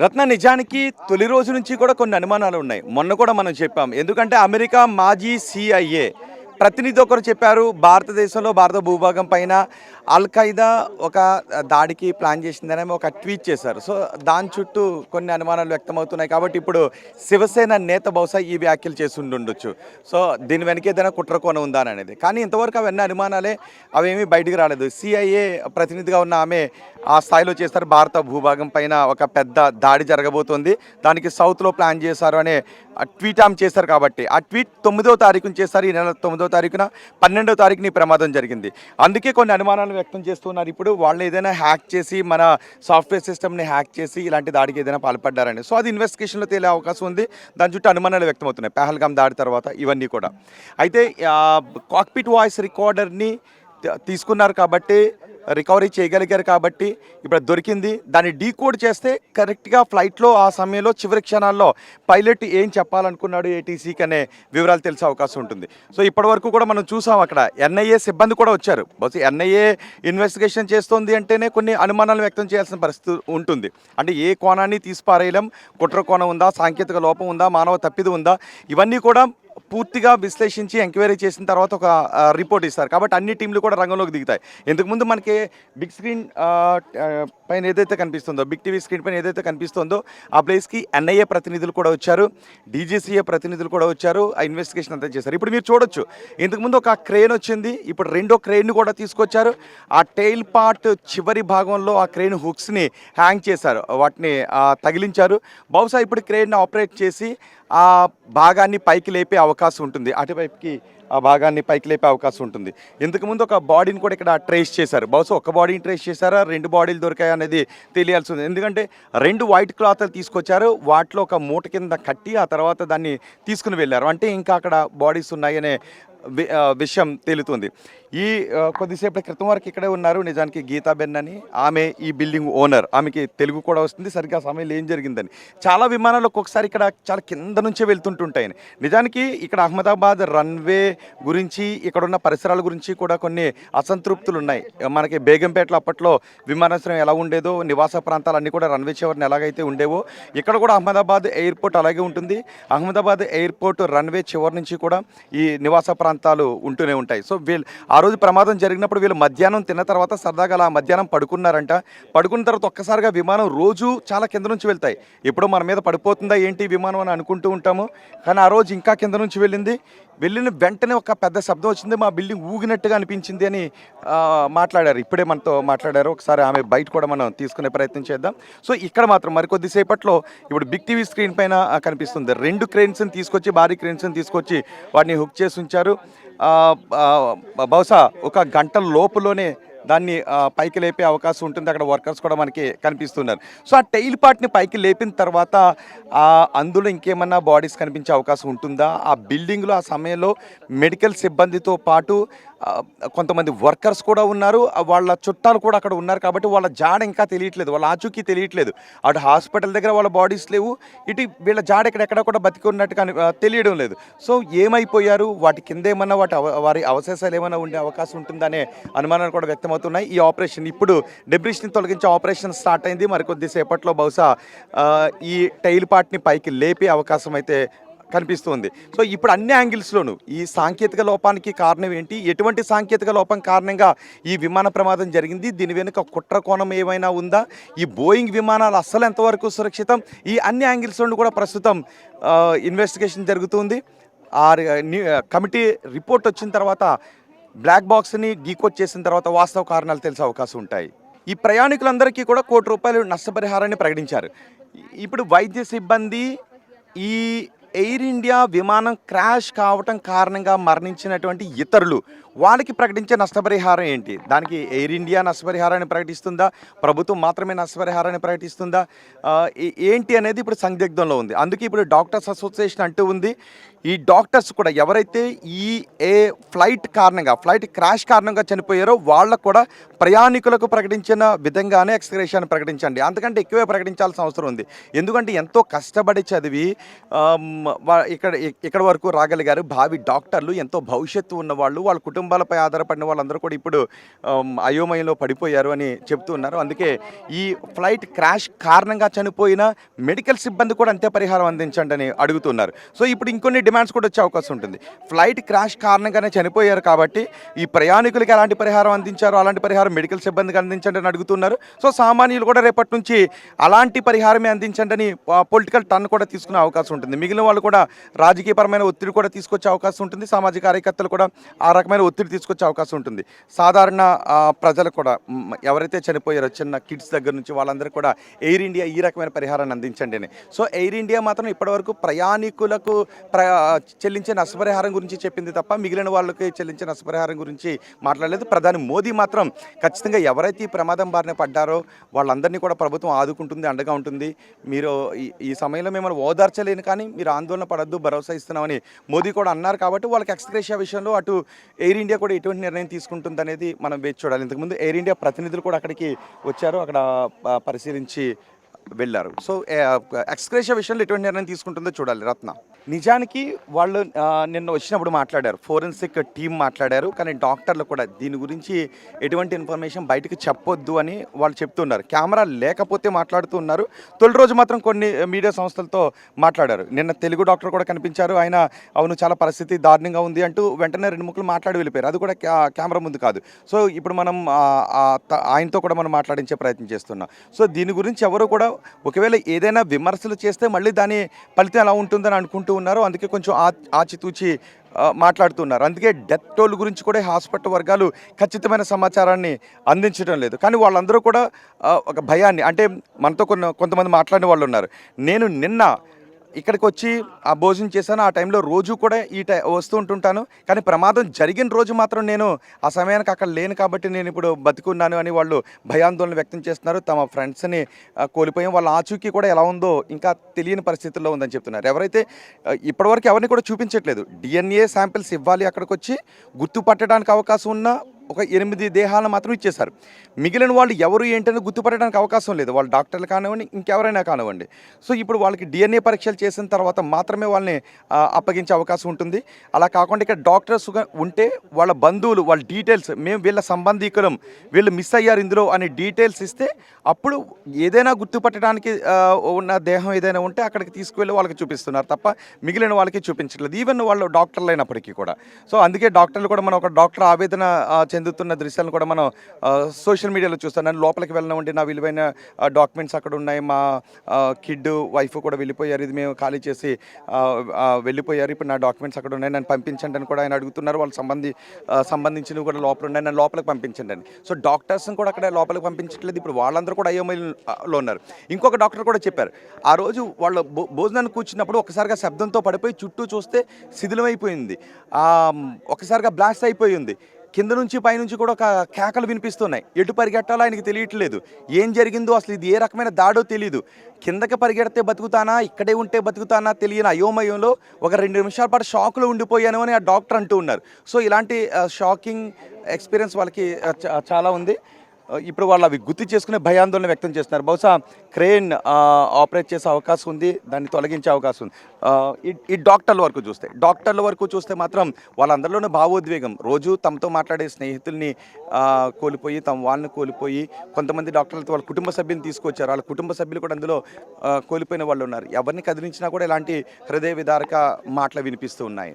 రత్న నిజానికి తొలి రోజు నుంచి కూడా కొన్ని అనుమానాలు ఉన్నాయి. మొన్న కూడా మనం చెప్పాం. ఎందుకంటే అమెరికా మాజీ సిఐఏ ప్రతినిధి ఒకరు చెప్పారు, భారతదేశంలో భారత భూభాగం పైన అల్ ఖైదా ఒక దాడికి ప్లాన్ చేసిందని ఒక ట్వీట్ చేశారు. సో దాని చుట్టూ కొన్ని అనుమానాలు వ్యక్తమవుతున్నాయి. కాబట్టి ఇప్పుడు శివసేన నేత బహుశా ఈ వ్యాఖ్యలు చేసి ఉండొచ్చు. సో దీని వెనక ఏదైనా కుట్రకోణ ఉందా అనేది. కానీ ఇంతవరకు అవన్నీ అనుమానాలే, అవేమీ బయటికి రాలేదు. సిఐఏ ప్రతినిధిగా ఉన్న ఆమె ఆ స్థాయిలో చేస్తారు. భారత భూభాగం పైన ఒక పెద్ద దాడి జరగబోతోంది, దానికి సౌత్లో ప్లాన్ చేశారు అనే ట్వీట్ ఆమె చేశారు. కాబట్టి ఆ ట్వీట్ 9వ తారీఖున చేశారు. ఈ నెల 9వ తారీఖున 12వ తారీఖున ఈ ప్రమాదం జరిగింది. అందుకే కొన్ని అనుమానాలు వ్యక్తం చేస్తున్నారు. ఇప్పుడు వాళ్ళు ఏదైనా హ్యాక్ చేసి, మన సాఫ్ట్వేర్ సిస్టమ్ని హ్యాక్ చేసి ఇలాంటి దాడికి ఏదైనా పాల్పడ్డారని, సో అది ఇన్వెస్టిగేషన్లో తేలే అవకాశం ఉంది. దాని చుట్టూ అనుమానాలు వ్యక్తమవుతున్నాయి, పహల్గామ్ దాడి తర్వాత ఇవన్నీ కూడా. అయితే కాక్పిట్ వాయిస్ రికార్డర్ని తీసుకున్నారు కాబట్టి, రికవరీ చేయగలిగారు కాబట్టి ఇప్పుడు దొరికింది. దాన్ని డీకోడ్ చేస్తే కరెక్ట్గా ఫ్లైట్లో ఆ సమయంలో చివరి క్షణాల్లో పైలట్ ఏం చెప్పాలనుకున్నాడు ఏటీసీకి అనే వివరాలు తెలిసే అవకాశం ఉంటుంది. సో ఇప్పటివరకు కూడా మనం చూసాం, అక్కడ ఎన్ఐఏ సిబ్బంది కూడా వచ్చారు. బహుశా ఎన్ఐఏ ఇన్వెస్టిగేషన్ చేస్తోంది అంటేనే కొన్ని అనుమానాలు వ్యక్తం చేయాల్సిన పరిస్థితి ఉంటుంది. అంటే ఏ కోణాన్ని తీసిపారేయలేం, కుట్ర కోణం ఉందా, సాంకేతిక లోపం ఉందా, మానవ తప్పిదం ఉందా, ఇవన్నీ కూడా పూర్తిగా విశ్లేషించి ఎంక్వైరీ చేసిన తర్వాత ఒక రిపోర్ట్ ఇస్తారు. కాబట్టి అన్ని టీంలు కూడా రంగంలోకి దిగుతాయి. ఇంతకుముందు మనకి బిగ్ స్క్రీన్ పైన ఏదైతే కనిపిస్తుందో, బిగ్ టీవీ స్క్రీన్ పైన ఏదైతే కనిపిస్తుందో ఆ ప్లేస్కి ఎన్ఐఏ ప్రతినిధులు కూడా వచ్చారు, డీజీసీఏ ప్రతినిధులు కూడా వచ్చారు, ఆ ఇన్వెస్టిగేషన్ అంతా చేశారు. ఇప్పుడు మీరు చూడొచ్చు, ఇంతకుముందు ఒక క్రేన్ వచ్చింది, ఇప్పుడు రెండో క్రేన్ను కూడా తీసుకొచ్చారు. ఆ టెయిల్ పార్ట్ చివరి భాగంలో ఆ క్రేన్ హుక్స్ని హ్యాంగ్ చేశారు, వాటిని తగిలించారు. బహుశా ఇప్పుడు క్రేన్ ఆపరేట్ చేసి ఆ భాగాన్ని పైకి లేపే అవకాశం ఉంటుంది, అటువైపుకి ఆ భాగాన్ని పైకి లేపే అవకాశం ఉంటుంది. ఇంతకుముందు ఒక బాడీని కూడా ఇక్కడ ట్రేస్ చేశారు. బహుశా ఒక బాడీని ట్రేస్ చేశారా, 2 బాడీలు దొరికాయి అనేది తెలియాల్సి ఉంది. ఎందుకంటే 2 వైట్ క్లాత్లు తీసుకొచ్చారు, వాటిలో ఒక మూట కింద కట్టి ఆ తర్వాత దాన్ని తీసుకుని వెళ్ళారు. అంటే ఇంకా అక్కడ బాడీస్ ఉన్నాయనే విషయం తేలుతుంది. ఈ కొద్దిసేపటి క్రితం వరకు ఇక్కడే ఉన్నారు నిజానికి గీతాబెన్ అని, ఆమె ఈ బిల్డింగ్ ఓనర్. ఆమెకి తెలుగు కూడా వస్తుంది, సరిగ్గా సమయంలో ఏం జరిగిందని. చాలా విమానాలు ఒక్కొక్కసారి ఇక్కడ చాలా కింద నుంచే వెళ్తుంటుంటాయని. నిజానికి ఇక్కడ అహ్మదాబాద్ రన్వే గురించి, ఇక్కడున్న పరిసరాల గురించి కూడా కొన్ని అసంతృప్తులు ఉన్నాయి. మనకి బేగంపేటలో అప్పట్లో విమానాశ్రయం ఎలా ఉండేదో, నివాస ప్రాంతాలన్నీ కూడా రన్వే చివరిని ఎలాగైతే ఉండేవో, ఇక్కడ కూడా అహ్మదాబాద్ ఎయిర్పోర్ట్ అలాగే ఉంటుంది. అహ్మదాబాద్ ఎయిర్పోర్ట్ రన్వే చివరి నుంచి కూడా ఈ నివాస ప్రాంతాలు ఉంటూనే ఉంటాయి. సో ఆ రోజు ప్రమాదం జరిగినప్పుడు వీళ్ళు మధ్యాహ్నం తిన్న తర్వాత సరదాగా అలా మధ్యాహ్నం పడుకున్నారంట. పడుకున్న తర్వాత ఒక్కసారిగా విమానం రోజు చాలా కింద నుంచి వెళ్తాయి, ఎప్పుడో మన మీద పడిపోతుందా ఏంటి విమానం అని అనుకుంటూ ఉంటాము. కానీ ఆ రోజు ఇంకా కింద నుంచి వెళ్ళిన వెంటనే ఒక పెద్ద శబ్దం వచ్చింది, మా బిల్డింగ్ ఊగినట్టుగా అనిపించింది అని మాట్లాడారు. ఇప్పుడే మనతో మాట్లాడారు. ఒకసారి ఆమె బయట కూడా మనం తీసుకునే ప్రయత్నం చేద్దాం. సో ఇక్కడ మాత్రం మరికొద్దిసేపట్లో ఇప్పుడు బిగ్ టీవీ స్క్రీన్ పైన కనిపిస్తుంది, 2 క్రేన్స్ని తీసుకొచ్చి, భారీ క్రేన్స్ని తీసుకొచ్చి వాటిని హుక్ చేసి ఉంచారు. బహుశా ఒక గంట లోపులోనే దాన్ని పైకి లేపే అవకాశం ఉంటుంది. అక్కడ వర్కర్స్ కూడా మనకి కనిపిస్తున్నారు. సో ఆ టెయిల్ పార్ట్ని పైకి లేపిన తర్వాత అందులో ఇంకేమన్నా బాడీస్ కనిపించే అవకాశం ఉంటుందా? ఆ బిల్డింగ్లో ఆ సమయంలో మెడికల్ సిబ్బందితో పాటు కొంతమంది వర్కర్స్ కూడా ఉన్నారు, వాళ్ళ చుట్టాలు కూడా అక్కడ ఉన్నారు. కాబట్టి వాళ్ళ జాడ ఇంకా తెలియట్లేదు, వాళ్ళ ఆచూకీ తెలియట్లేదు. అటు హాస్పిటల్ దగ్గర వాళ్ళ బాడీస్ లేవు, ఇటు వీళ్ళ జాడ ఎక్కడ కూడా బతికి ఉన్నట్టుగా తెలియడం లేదు. సో ఏమైపోయారు, వాటి కింద ఏమన్నా వారి అవశేషాలు ఏమైనా ఉండే అవకాశం ఉంటుందనే అనుమానాలు కూడా వ్యక్తమవుతున్నాయి. ఈ ఆపరేషన్ ఇప్పుడు డెబ్రిస్ని తొలగించే ఆపరేషన్ స్టార్ట్ అయింది. మరికొద్దిసేపట్లో బహుశా ఈ టైల్ పార్ట్ని పైకి లేపే అవకాశం అయితే కనిపిస్తుంది. సో ఇప్పుడు అన్ని యాంగిల్స్లోనూ ఈ సాంకేతిక లోపానికి కారణం ఏంటి, ఎటువంటి సాంకేతిక లోపం కారణంగా ఈ విమాన ప్రమాదం జరిగింది, దీని వెనుక కుట్ర కోణం ఏమైనా ఉందా, ఈ బోయింగ్ విమానాలు అస్సలు ఎంతవరకు సురక్షితం, ఈ అన్ని యాంగిల్స్లోనూ కూడా ప్రస్తుతం ఇన్వెస్టిగేషన్ జరుగుతుంది. ఆ కమిటీ రిపోర్ట్ వచ్చిన తర్వాత, బ్లాక్ బాక్స్ని డీకోడ్ చేసిన తర్వాత వాస్తవ కారణాలు తెలిసే అవకాశం ఉంటాయి. ఈ ప్రయాణికులందరికీ కూడా ₹1 కోటి నష్టపరిహారాన్ని ప్రకటించారు. ఇప్పుడు వైద్య సిబ్బంది, ఈ ఎయిర్ ఇండియా విమానం క్రాష్ కావటం కారణంగా మరణించినటువంటి ఇతరులు, వాళ్ళకి ప్రకటించే నష్టపరిహారం ఏంటి? దానికి ఎయిర్ ఇండియా నష్టపరిహారాన్ని ప్రకటిస్తుందా, ప్రభుత్వం మాత్రమే నష్టపరిహారాన్ని ప్రకటిస్తుందా, ఏంటి అనేది ఇప్పుడు సందిగ్ధంలో ఉంది. అందుకే ఇప్పుడు డాక్టర్స్ అసోసియేషన్ అంటూ ఉంది, ఈ డాక్టర్స్ కూడా ఎవరైతే ఈ ఏ ఫ్లైట్ క్రాష్ కారణంగా చనిపోయారో వాళ్ళకు కూడా ప్రయాణికులకు ప్రకటించిన విధంగానే ఎక్స్గ్రేషన్ ప్రకటించండి, అంతకంటే ఎక్కువే ప్రకటించాల్సిన అవసరం ఉంది. ఎందుకంటే ఎంతో కష్టపడి చదివి ఇక్కడ వరకు రాగలిగారు భావి డాక్టర్లు, ఎంతో భవిష్యత్తు ఉన్నవాళ్ళు, వాళ్ళ కుటుంబాలపై ఆధారపడిన వాళ్ళందరూ కూడా ఇప్పుడు అయోమయంలో పడిపోయారు అని చెప్తూ ఉన్నారు. అందుకే ఈ ఫ్లైట్ క్రాష్ కారణంగా చనిపోయిన మెడికల్ సిబ్బంది కూడా అంతే పరిహారం అందించండి అని అడుగుతున్నారు. సో ఇప్పుడు ఇంకొన్ని డిమాండ్స్ కూడా వచ్చే అవకాశం ఉంటుంది. ఫ్లైట్ క్రాష్ కారణంగానే చనిపోయారు కాబట్టి ఈ ప్రయాణికులకి ఎలాంటి పరిహారం అందించారో అలాంటి పరిహారం మెడికల్ సిబ్బందికి అందించండి అని అడుగుతున్నారు. సో సామాన్యులు కూడా రేపటి నుంచి అలాంటి పరిహారమే అందించండి అని పొలిటికల్ టర్న్ కూడా తీసుకునే అవకాశం ఉంటుంది. మిగిలిన వాళ్ళు కూడా రాజకీయపరమైన ఒత్తిడి కూడా తీసుకొచ్చే అవకాశం ఉంటుంది. సామాజిక కార్యకర్తలు కూడా ఆ రకమైన ఒత్తిడి తీసుకొచ్చే అవకాశం ఉంటుంది. సాధారణ ప్రజలు కూడా ఎవరైతే చనిపోయారో చిన్న కిడ్స్ దగ్గర నుంచి వాళ్ళందరూ కూడా ఎయిర్ ఇండియా ఈ రకమైన పరిహారాన్ని అందించండి అని. సో ఎయిర్ ఇండియా మాత్రం ఇప్పటివరకు ప్రయాణికులకు చెల్లించే నష్టపరిహారం గురించి చెప్పింది తప్ప మిగిలిన వాళ్ళకి చెల్లించే నష్టపరిహారం గురించి మాట్లాడలేదు. ప్రధాని మోదీ మాత్రం ఖచ్చితంగా ఎవరైతే ఈ ప్రమాదం బారిన పడ్డారో వాళ్ళందరినీ కూడా ప్రభుత్వం ఆదుకుంటుంది, అండగా ఉంటుంది. మీరు ఈ సమయంలో మిమ్మల్ని ఓదార్చలేను కానీ మీరు ఆందోళన పడద్దు, భరోసా ఇస్తున్నామని మోదీ కూడా అన్నారు. కాబట్టి వాళ్ళకి ఎక్స్గ్రేషియా విషయంలో అటు ఎయిర్ ఇండియా కూడా ఎటువంటి నిర్ణయం తీసుకుంటుంది అనేది మనం వేచి చూడాలి. ఇంతకుముందు ఎయిర్ ఇండియా ప్రతినిధులు కూడా అక్కడికి వచ్చారు, అక్కడ పరిశీలించి వెళ్ళారు. సో ఎక్స్గ్రేషియా విషయంలో ఎటువంటి నిర్ణయం తీసుకుంటుందో చూడాలి. రత్న, నిజానికి వాళ్ళు నిన్న వచ్చినప్పుడు మాట్లాడారు, ఫోరెన్సిక్ టీం మాట్లాడారు, కానీ డాక్టర్లు కూడా దీని గురించి ఎటువంటి ఇన్ఫర్మేషన్ బయటకు చెప్పొద్దు అని వాళ్ళు చెప్తున్నారు. కెమెరా లేకపోతే మాట్లాడుతూ ఉన్నారు. తొలి రోజు మాత్రం కొన్ని మీడియా సంస్థలతో మాట్లాడారు. నిన్న తెలుగు డాక్టర్ కూడా కనిపించారు. ఆయన అవును చాలా పరిస్థితి దారుణంగా ఉంది అంటూ వెంటనే 2 ముక్కలు మాట్లాడి వెళ్ళిపోయారు. అది కూడా కెమెరా ముందు కాదు. సో ఇప్పుడు మనం ఆయనతో కూడా మనం మాట్లాడించే ప్రయత్నం చేస్తున్నాం. సో దీని గురించి ఎవరు కూడా ఒకవేళ ఏదైనా విమర్శలు చేస్తే మళ్ళీ దాని ఫలితం ఎలా ఉంటుందని అనుకుంటూ ఉన్నారు. అందుకే కొంచెం ఆచితూచి మాట్లాడుతున్నారు. అందుకే డెత్ టోల్ గురించి కూడా హాస్పిటల్ వర్గాలు ఖచ్చితమైన సమాచారాన్ని అందించడం లేదు. కానీ వాళ్ళందరూ కూడా ఒక భయాన్ని, అంటే మనతో కొంతమంది మాట్లాడిన వాళ్ళు ఉన్నారు. నేను నిన్న ఇక్కడికి వచ్చి ఆ భోజనం చేశాను, ఆ టైంలో రోజు కూడా వస్తూ ఉంటుంటాను, కానీ ప్రమాదం జరిగిన రోజు మాత్రం నేను ఆ సమయానికి అక్కడ లేను కాబట్టి నేను ఇప్పుడు బతికున్నాను అని వాళ్ళు భయాందోళన వ్యక్తం చేస్తున్నారు. తమ ఫ్రెండ్స్ని కోల్పోయాం, వాళ్ళ ఆచూకీ కూడా ఎలా ఉందో ఇంకా తెలియని పరిస్థితుల్లో ఉందని చెప్తున్నారు. ఎవరైతే ఇప్పటివరకు ఎవరిని కూడా చూపించట్లేదు. డిఎన్ఏ శాంపిల్స్ ఇవ్వాలి, అక్కడికి వచ్చి గుర్తుపట్టడానికి అవకాశం ఉన్న ఒక 8 దేహాలను మాత్రం ఇచ్చేశారు. మిగిలిన వాళ్ళు ఎవరు ఏంటని గుర్తుపట్టడానికి అవకాశం లేదు. వాళ్ళు డాక్టర్లు కానివ్వండి, ఇంకెవరైనా కానివ్వండి. సో ఇప్పుడు వాళ్ళకి డిఎన్ఏ పరీక్షలు చేసిన తర్వాత మాత్రమే వాళ్ళని అప్పగించే అవకాశం ఉంటుంది. అలా కాకుండా ఇక్కడ డాక్టర్స్ ఉంటే వాళ్ళ బంధువులు, వాళ్ళ డీటెయిల్స్, మేము వీళ్ళ సంబంధికులం, వీళ్ళు మిస్ అయ్యారు ఇందులో అని డీటెయిల్స్ ఇస్తే అప్పుడు ఏదైనా గుర్తుపట్టడానికి ఉన్న దేహం ఏదైనా ఉంటే అక్కడికి తీసుకువెళ్ళి వాళ్ళకి చూపిస్తున్నారు తప్ప మిగిలిన వాళ్ళకి చూపించట్లేదు, ఈవెన్ వాళ్ళు డాక్టర్లు అయినప్పటికీ కూడా. సో అందుకే డాక్టర్లు కూడా మనం ఒక డాక్టర్ ఆవేదన చెందుతున్న దృశ్యాలను కూడా మనం సోషల్ మీడియాలో చూస్తాను. నేను లోపలికి వెళ్ళినామంటే నా విలువైన డాక్యుమెంట్స్ అక్కడ ఉన్నాయి, మా కిడ్ వైఫ్ కూడా వెళ్ళిపోయారు, ఇది మేము ఖాళీ చేసి వెళ్ళిపోయారు, ఇప్పుడు నా డాక్యుమెంట్స్ అక్కడ ఉన్నాయి, నన్ను పంపించండి అని కూడా ఆయన అడుగుతున్నారు. వాళ్ళు సంబంధించినవి కూడా లోపల ఉన్నాయి, నన్ను లోపలికి పంపించండి అని. సో డాక్టర్స్ని కూడా అక్కడ లోపలికి పంపించట్లేదు. ఇప్పుడు వాళ్ళందరూ కూడా అయోమయంలో ఉన్నారు. ఇంకొక డాక్టర్ కూడా చెప్పారు, ఆ రోజు వాళ్ళు భోజనాన్ని కూర్చున్నప్పుడు ఒకసారిగా శబ్దంతో పడిపోయి చుట్టూ చూస్తే శిథిలమైపోయింది, ఒకసారిగా బ్లాస్ట్ అయిపోయింది, కింద నుంచి పైనుంచి కూడా ఒక కేకలు వినిపిస్తున్నాయి, ఎటు పరిగెట్టాలో ఆయనకి తెలియట్లేదు, ఏం జరిగిందో అసలు ఇది ఏ రకమైన దాడో తెలియదు, కిందకి పరిగెడితే బతుకుతానా ఇక్కడే ఉంటే బతుకుతానా తెలియని అయోమయంలో ఒక 2 నిమిషాల పాటు షాక్లో ఉండిపోయాను అని ఆ డాక్టర్ అంటూ ఉన్నారు. సో ఇలాంటి షాకింగ్ ఎక్స్పీరియన్స్ వాళ్ళకి చాలా ఉంది. ఇప్పుడు వాళ్ళు అవి గుర్తు చేసుకునే భయాందోళన వ్యక్తం చేస్తున్నారు. బహుశా క్రేన్ ఆపరేట్ చేసే అవకాశం ఉంది, దాన్ని తొలగించే అవకాశం ఉంది. ఈ డాక్టర్ల వరకు చూస్తే మాత్రం వాళ్ళందరిలోనూ భావోద్వేగం, రోజు తమతో మాట్లాడే స్నేహితుల్ని కోల్పోయి వాళ్ళని కోల్పోయి, కొంతమంది డాక్టర్లతో వాళ్ళ కుటుంబ సభ్యులను తీసుకొచ్చారు, వాళ్ళ కుటుంబ సభ్యులు కూడా అందులో కోల్పోయిన వాళ్ళు ఉన్నారు. ఎవరిని కదిలించినా కూడా ఇలాంటి హృదయ విదారక మాటలు వినిపిస్తూ ఉన్నాయి.